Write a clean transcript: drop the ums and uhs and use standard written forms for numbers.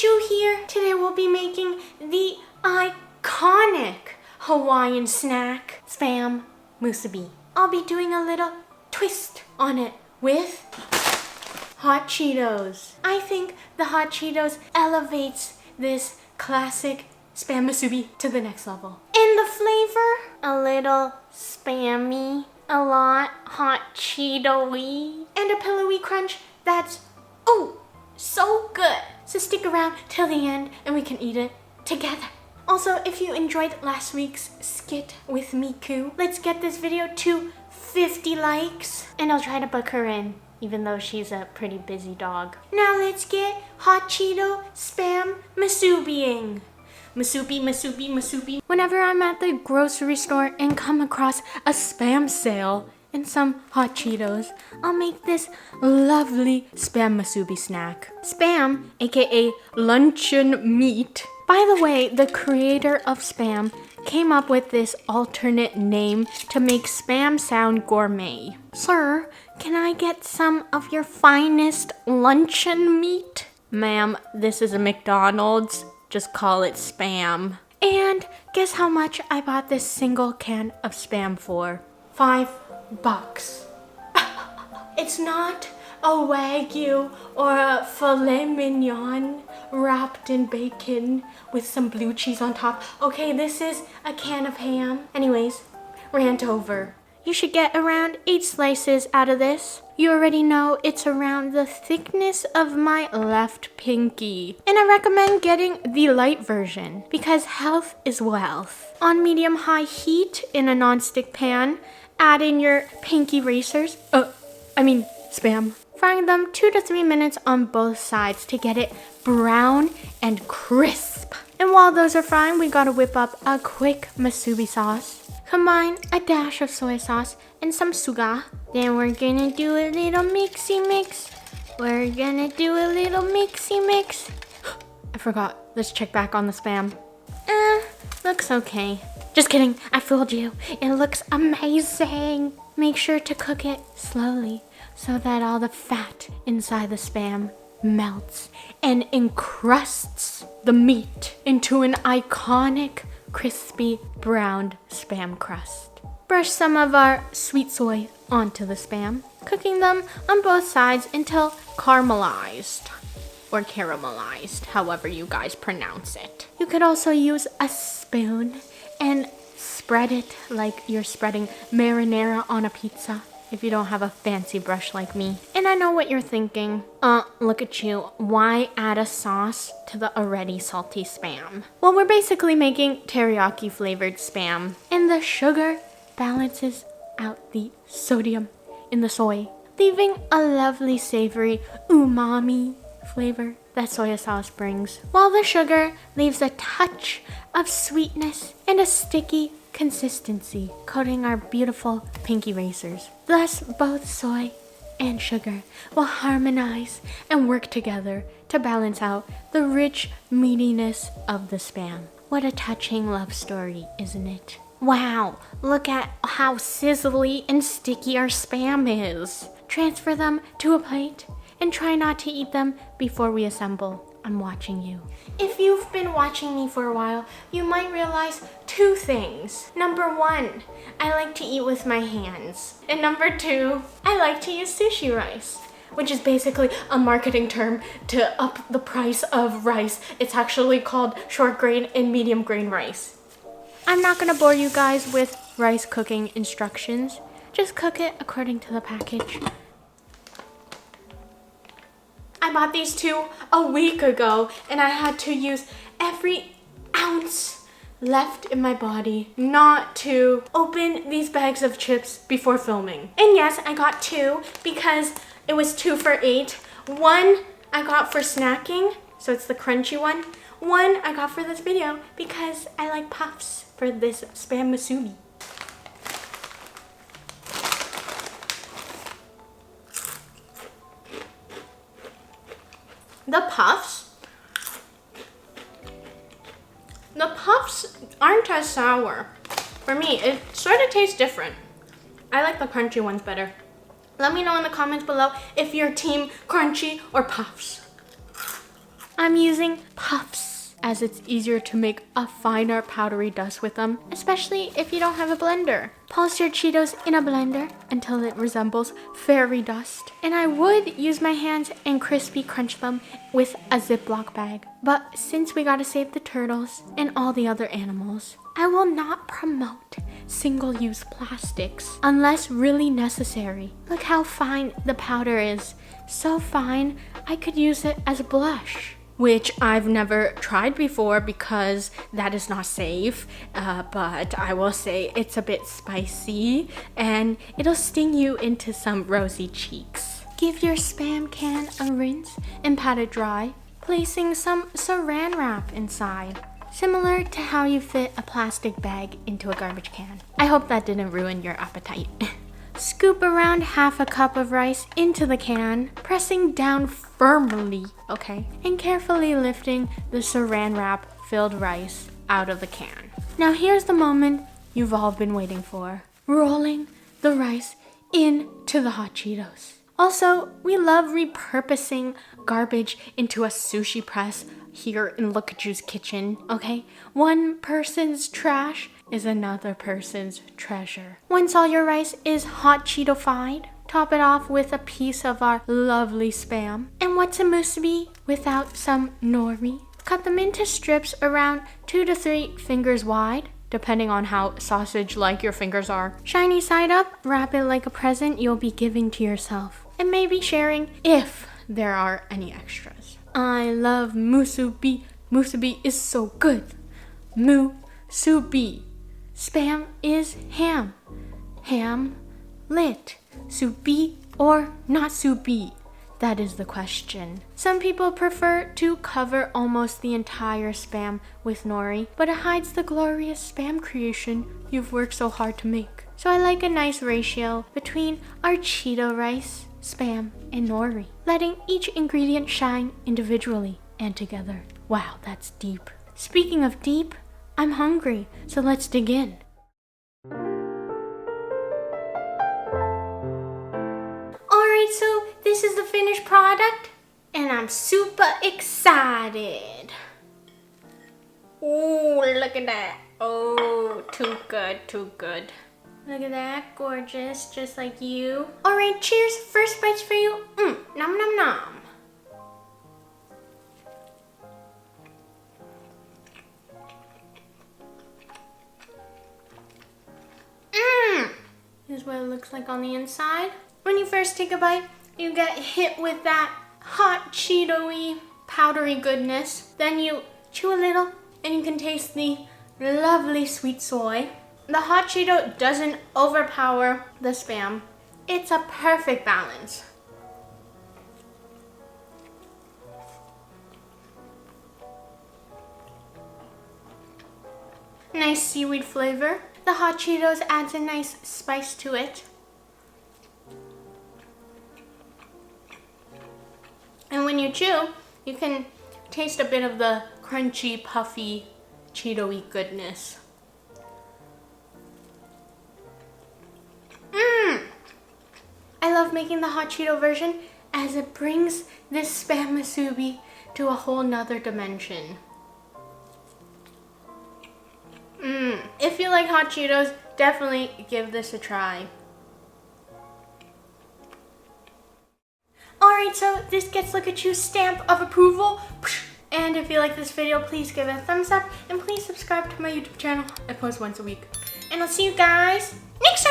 LookCatchu here. Today we'll be making the iconic Hawaiian snack, Spam Musubi. I'll be doing a little twist on it with Hot Cheetos. I think the Hot Cheetos elevates this classic Spam Musubi to the next level. And the flavor, a little spammy, a lot hot Cheeto-y, and a pillowy crunch that's, oh, so good. So stick around till the end and we can eat it together. Also, if you enjoyed last week's skit with Miku, let's get this video to 50 likes and I'll try to book her in, even though she's a pretty busy dog. Now let's get Hot Cheeto Spam Musubiing. Musubi. Whenever I'm at the grocery store and come across a Spam sale and some Hot Cheetos, I'll make this lovely Spam Musubi snack. Spam, aka luncheon meat. By the way, the creator of Spam came up with this alternate name to make Spam sound gourmet. Sir, can I get some of your finest luncheon meat? Ma'am, this is a McDonald's. Just call it Spam. And guess how much I bought this single can of Spam for? $5. It's not a Wagyu or a filet mignon wrapped in bacon with some blue cheese on top. Okay, this is a can of ham. Anyways, rant over. You should get around 8 slices out of this. You already know it's around the thickness of my left pinky. And I recommend getting the light version because health is wealth. On medium-high heat in a non-stick pan, add in your pinky racers. Spam. Frying them 2 to 3 minutes on both sides to get it brown and crisp. And while those are frying, we gotta whip up a quick musubi sauce. Combine a dash of soy sauce and some suga. Then we're gonna do a little mixy mix. I forgot. Let's check back on the Spam. Looks okay. Just kidding, I fooled you. It looks amazing. Make sure to cook it slowly so that all the fat inside the Spam melts and encrusts the meat into an iconic crispy browned Spam crust. Brush some of our sweet soy onto the Spam, cooking them on both sides until caramelized, or caramelized, however you guys pronounce it. You could also use a spoon and spread it like you're spreading marinara on a pizza if you don't have a fancy brush like me. And I know what you're thinking. Look at you. Why add a sauce to the already salty Spam? Well, we're basically making teriyaki flavored Spam. And the sugar balances out the sodium in the soy, leaving a lovely savory umami flavor that soy sauce brings, while the sugar leaves a touch of sweetness and a sticky consistency, coating our beautiful pinky racers. Thus, both soy and sugar will harmonize and work together to balance out the rich meatiness of the Spam. What a touching love story, isn't it? Wow, look at how sizzly and sticky our Spam is. Transfer them to a plate and try not to eat them before we assemble. I'm watching you. If you've been watching me for a while, you might realize 2 things. Number 1, I like to eat with my hands. And number 2, I like to use sushi rice, which is basically a marketing term to up the price of rice. It's actually called short grain and medium grain rice. I'm not gonna bore you guys with rice cooking instructions. Just cook it according to the package. I bought these 2 a week ago and I had to use every ounce left in my body not to open these bags of chips before filming. And yes, I got 2 because it was 2 for $8. 1 I got for snacking, so it's the crunchy one. 1 I got for this video because I like puffs for this Spam Musubi. The puffs aren't as sour. For me, it sort of tastes different. I like the crunchy ones better. Let me know in the comments below if you're team crunchy or puffs. I'm using puffs, as it's easier to make a finer powdery dust with them, especially if you don't have a blender. Pulse your Cheetos in a blender until it resembles fairy dust. And I would use my hands and crispy crunch them with a Ziploc bag. But since we gotta save the turtles and all the other animals, I will not promote single-use plastics unless really necessary. Look how fine the powder is. So fine, I could use it as a blush, which I've never tried before because that is not safe, but I will say it's a bit spicy and it'll sting you into some rosy cheeks. Give your Spam can a rinse and pat it dry, placing some saran wrap inside, similar to how you fit a plastic bag into a garbage can. I hope that didn't ruin your appetite. Scoop around half a cup of rice into the can, pressing down firmly, okay, and carefully lifting the saran wrap filled rice out of the can. Now here's the moment you've all been waiting for. Rolling the rice into the Hot Cheetos. Also, we love repurposing garbage into a sushi press here in LookCatchu's kitchen, okay? One person's trash is another person's treasure. Once all your rice is Hot Cheeto-fied, top it off with a piece of our lovely Spam. And what's a musubi without some nori? Cut them into strips around 2 to 3 fingers wide, depending on how sausage-like your fingers are. Shiny side up, wrap it like a present you'll be giving to yourself, and maybe sharing if there are any extras. I love musubi. Musubi is so good. Musubi. Spam is ham. Ham lit. Subi or not subi? That is the question. Some people prefer to cover almost the entire Spam with nori, but it hides the glorious Spam creation you've worked so hard to make. So I like a nice ratio between our Cheeto rice, Spam, and nori, letting each ingredient shine individually and together. Wow, that's deep. Speaking of deep, I'm hungry, so let's dig in. Alright, so this is the finished product, and I'm super excited. Oh, look at that. Oh, too good, too good. Look at that, gorgeous, just like you. All right, cheers. First bites for you. Nom nom nom. This is what it looks like on the inside. When you first take a bite, you get hit with that hot Cheeto-y, powdery goodness. Then you chew a little, and you can taste the lovely sweet soy. The hot Cheeto doesn't overpower the Spam. It's a perfect balance. Nice seaweed flavor. The hot Cheetos adds a nice spice to it. And when you chew, you can taste a bit of the crunchy, puffy, Cheeto-y goodness. I love making the hot Cheeto version as it brings this Spam Musubi to a whole nother dimension. If you like hot Cheetos, definitely give this a try. Alright, so this gets LookCatchu's stamp of approval. And if you like this video, please give it a thumbs up and please subscribe to my YouTube channel. I post once a week. And I'll see you guys next